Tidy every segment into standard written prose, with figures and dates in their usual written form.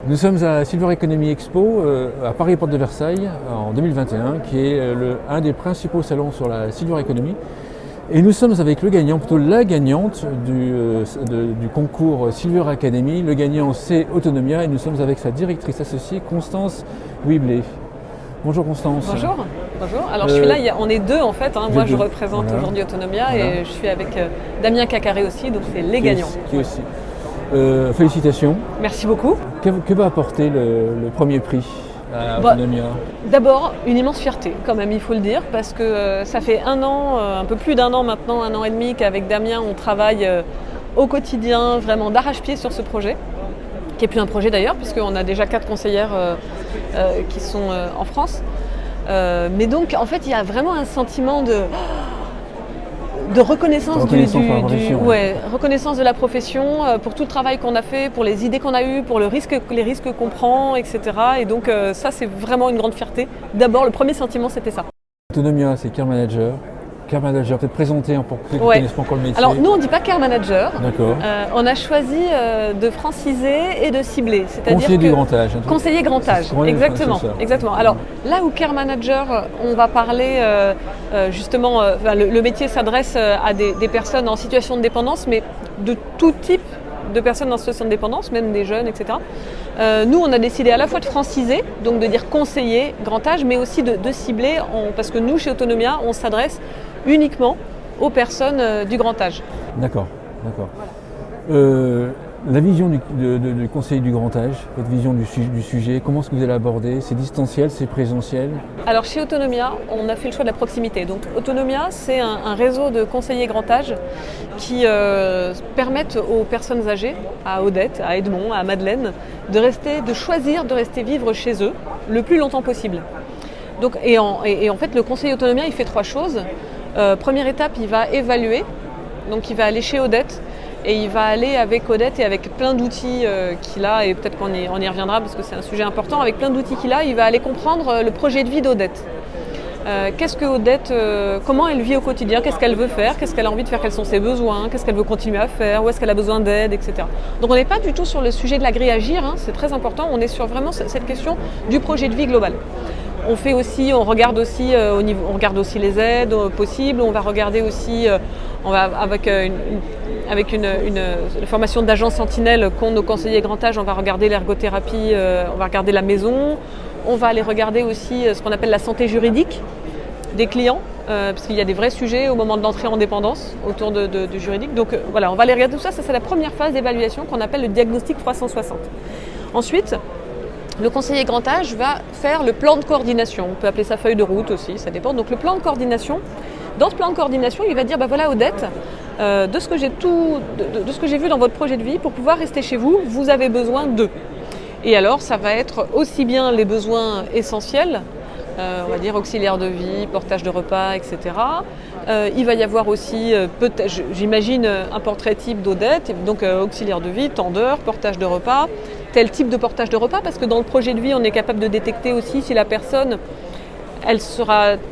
Nous sommes à Silver Economy Expo à Paris Porte de Versailles en 2021, qui est un des principaux salons sur la Silver Economy. Et nous sommes avec le gagnant, plutôt la gagnante du concours Silver Academy. Le gagnant, c'est Autonomia, et nous sommes avec sa directrice associée, Constance Wiblet. Bonjour Constance. Bonjour. Bonjour. Alors je suis là, on est deux en fait. Moi je représente aujourd'hui Autonomia et je suis avec Damien Cacaré aussi, donc c'est les gagnants. Qui aussi. Félicitations. Merci beaucoup. Que va apporter le premier prix à Autonomia? D'abord, une immense fierté quand même, il faut le dire, parce que ça fait un an, un peu plus d'un an maintenant, un an et demi qu'avec Damien on travaille au quotidien, vraiment d'arrache-pied sur ce projet, qui n'est plus un projet d'ailleurs, puisqu'on a déjà 4 conseillères qui sont en France. Mais donc en fait il y a vraiment un sentiment de reconnaissance, reconnaissance de la profession pour tout le travail qu'on a fait, pour les idées qu'on a eues, pour les risques qu'on prend, etc. Et donc ça c'est vraiment une grande fierté. D'abord le premier sentiment c'était ça. Autonomia, c'est Care Manager. Care Manager, peut-être présenter pour ceux qui ne connaissent pas encore le métier. Alors nous on ne dit pas Care Manager. D'accord. On a choisi de franciser et de cibler. C'est-à-dire conseiller du grand âge. Conseiller grand âge, exactement. Exactement. Alors là où Care Manager, on va parler justement, le métier s'adresse à des personnes en situation de dépendance, mais de tout type de personnes en situation de dépendance, même des jeunes, etc. Nous, on a décidé à la fois de franciser, donc de dire conseiller grand âge, mais aussi de cibler, parce que nous, chez Autonomia, on s'adresse uniquement aux personnes du grand âge. D'accord, d'accord. Voilà. La vision du conseiller du grand âge, votre vision du sujet, comment est-ce que vous allez aborder? C'est distanciel, c'est présentiel? Alors chez Autonomia, on a fait le choix de la proximité. Donc Autonomia, c'est un réseau de conseillers grand âge qui permettent aux personnes âgées, à Odette, à Edmond, à Madeleine, de choisir de rester vivre chez eux le plus longtemps possible. Donc, et en fait, le conseiller Autonomia, il fait 3 choses. Première étape, il va évaluer. Donc il va aller chez Odette. Et il va aller avec Odette et avec plein d'outils qu'il a, et peut-être qu'on y reviendra parce que c'est un sujet important, avec plein d'outils qu'il a, il va aller comprendre le projet de vie d'Odette. Qu'est-ce que Odette, comment elle vit au quotidien, qu'est-ce qu'elle veut faire, qu'est-ce qu'elle a envie de faire, quels sont ses besoins, qu'est-ce qu'elle veut continuer à faire, où est-ce qu'elle a besoin d'aide, etc. Donc on n'est pas du tout sur le sujet de la grille Agir, c'est très important, on est sur vraiment cette question du projet de vie global. On regarde aussi les aides possibles, on va regarder aussi, avec une formation d'agent sentinelle qu'ont nos conseillers grand âge, on va regarder l'ergothérapie, on va regarder la maison, on va aller regarder aussi ce qu'on appelle la santé juridique des clients, parce qu'il y a des vrais sujets au moment de l'entrée en dépendance autour du juridique. Donc voilà, on va aller regarder tout ça, c'est la première phase d'évaluation qu'on appelle le diagnostic 360. Ensuite, le conseiller grand âge va faire le plan de coordination, on peut appeler ça feuille de route aussi, ça dépend. Donc le plan de coordination, dans ce plan de coordination, il va dire voilà Odette, de ce que j'ai vu dans votre projet de vie, pour pouvoir rester chez vous, vous avez besoin de. Et alors ça va être aussi bien les besoins essentiels, on va dire auxiliaire de vie, portage de repas, etc. Il va y avoir aussi, j'imagine, un portrait type d'Odette, donc auxiliaire de vie, tendeur, portage de repas, tel type de portage de repas, parce que dans le projet de vie, on est capable de détecter aussi si la personne,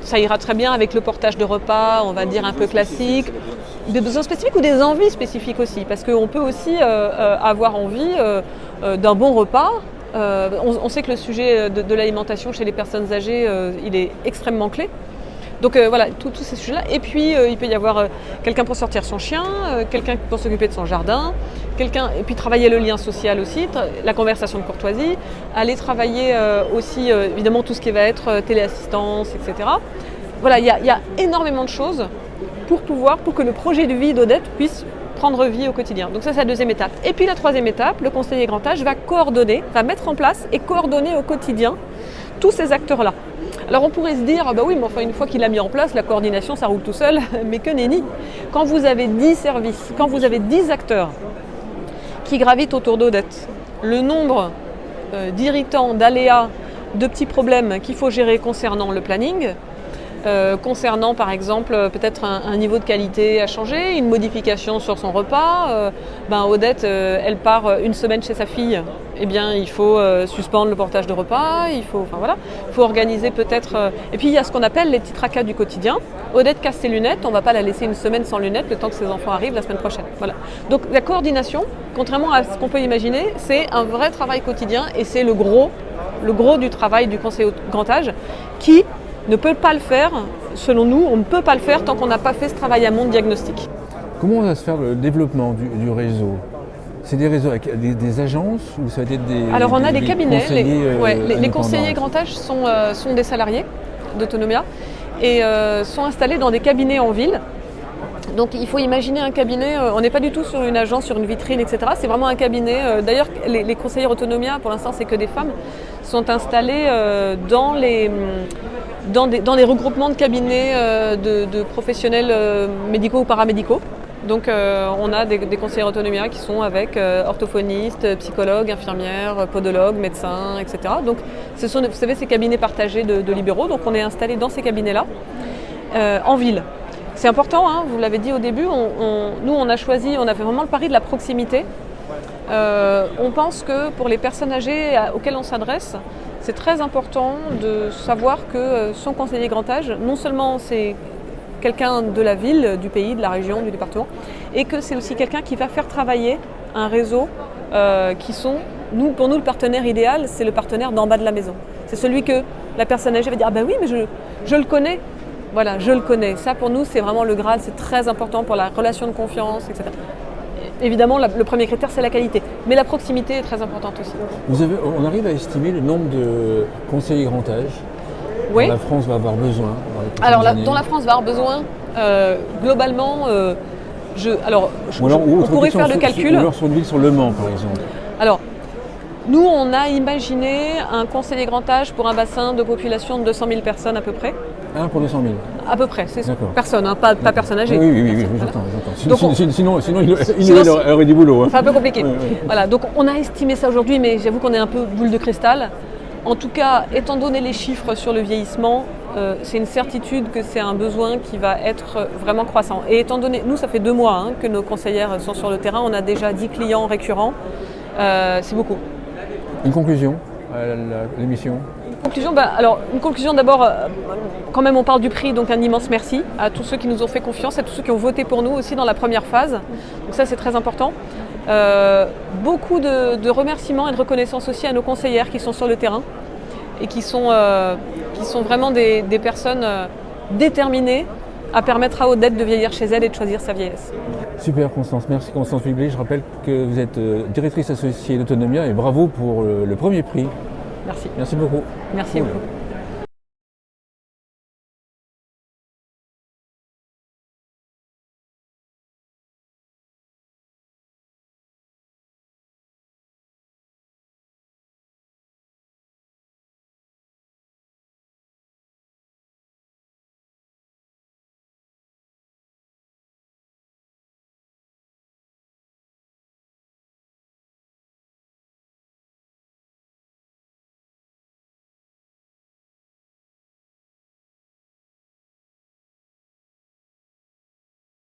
ça ira très bien avec le portage de repas, on va dire un peu classique, des besoins spécifiques ou des envies spécifiques aussi, parce qu'on peut aussi avoir envie d'un bon repas. On sait que le sujet de l'alimentation chez les personnes âgées, il est extrêmement clé. Donc voilà, tous ces sujets-là. Et puis il peut y avoir quelqu'un pour sortir son chien, quelqu'un pour s'occuper de son jardin, et puis travailler le lien social aussi, la conversation de courtoisie, aller travailler aussi évidemment tout ce qui va être téléassistance, etc. Voilà, il y a énormément de choses pour que le projet de vie d'Odette puisse prendre vie au quotidien. Donc ça c'est la deuxième étape. Et puis la troisième étape, le conseiller grand âge va mettre en place et coordonner au quotidien tous ces acteurs-là. Alors on pourrait se dire, bah oui, mais enfin une fois qu'il a mis en place, la coordination ça roule tout seul, mais que nenni. Quand vous avez 10 services, quand vous avez 10 acteurs qui gravitent autour d'Odette, le nombre d'irritants, d'aléas, de petits problèmes qu'il faut gérer concernant le planning, concernant par exemple peut-être un niveau de qualité à changer, une modification sur son repas. Odette, elle part une semaine chez sa fille, eh bien il faut suspendre le portage de repas, il faut organiser peut-être... Et puis il y a ce qu'on appelle les petits tracas du quotidien. Odette casse ses lunettes, on ne va pas la laisser une semaine sans lunettes le temps que ses enfants arrivent la semaine prochaine. Voilà. Donc la coordination, contrairement à ce qu'on peut imaginer, c'est un vrai travail quotidien et c'est le gros du travail du conseiller au grand âge qui ne peut pas le faire, selon nous, on ne peut pas le faire tant qu'on n'a pas fait ce travail amont de diagnostic. Comment va se faire le développement du réseau? C'est des réseaux avec des agences ou ça va être des... Alors on a des cabinets, les conseillers indépendants grand âge sont des salariés d'Autonomia et sont installés dans des cabinets en ville. Donc il faut imaginer un cabinet, on n'est pas du tout sur une agence, sur une vitrine, etc. C'est vraiment un cabinet. D'ailleurs, les conseillers Autonomia, pour l'instant, c'est que des femmes, sont installés dans les regroupements de cabinets de professionnels médicaux ou paramédicaux. Donc on a des conseillers Autonomia qui sont avec orthophonistes, psychologues, infirmières, podologues, médecins, etc. Donc ce sont, vous savez, ces cabinets partagés de libéraux. Donc on est installés dans ces cabinets-là, en ville. C'est important, hein, vous l'avez dit au début, nous on a choisi, on a fait vraiment le pari de la proximité. On pense que pour les personnes âgées auxquelles on s'adresse, c'est très important de savoir que son conseiller grand âge, non seulement c'est quelqu'un de la ville, du pays, de la région, du département, et que c'est aussi quelqu'un qui va faire travailler un réseau qui sont, pour nous le partenaire idéal, c'est le partenaire d'en bas de la maison. C'est celui que la personne âgée va dire « Ah ben oui, mais je le connais ». Voilà, je le connais. Ça, pour nous, c'est vraiment le Graal, c'est très important pour la relation de confiance, etc. Évidemment, le premier critère, c'est la qualité. Mais la proximité est très importante aussi. On arrive à estimer le nombre de conseillers grand âge dont la France va avoir besoin dont la France va avoir besoin, globalement, on pourrait faire le calcul. Ou alors sur une ville, sur Le Mans, par exemple. Alors, nous, on a imaginé un conseiller grand âge pour un bassin de population de 200 000 personnes à peu près. Un pour 200 000. À peu près, c'est personne, hein, pas personne âgée. Oui, j'entends. Sinon, il aurait du boulot. Hein. C'est un peu compliqué. Voilà, donc on a estimé ça aujourd'hui, mais j'avoue qu'on est un peu boule de cristal. En tout cas, étant donné les chiffres sur le vieillissement, c'est une certitude que c'est un besoin qui va être vraiment croissant. Et étant donné, nous, ça fait 2 mois que nos conseillères sont sur le terrain, on a déjà 10 clients récurrents, c'est beaucoup. Une conclusion à l'émission? Une conclusion d'abord, quand même on parle du prix, donc un immense merci à tous ceux qui nous ont fait confiance, à tous ceux qui ont voté pour nous aussi dans la première phase. Donc ça c'est très important. Beaucoup de remerciements et de reconnaissance aussi à nos conseillères qui sont sur le terrain et qui sont vraiment des personnes déterminées à permettre à Odette de vieillir chez elle et de choisir sa vieillesse. Super Constance, merci Constance Hublé. Je rappelle que vous êtes directrice associée d'Autonomia et bravo pour le premier prix. Merci. Merci beaucoup. Merci beaucoup.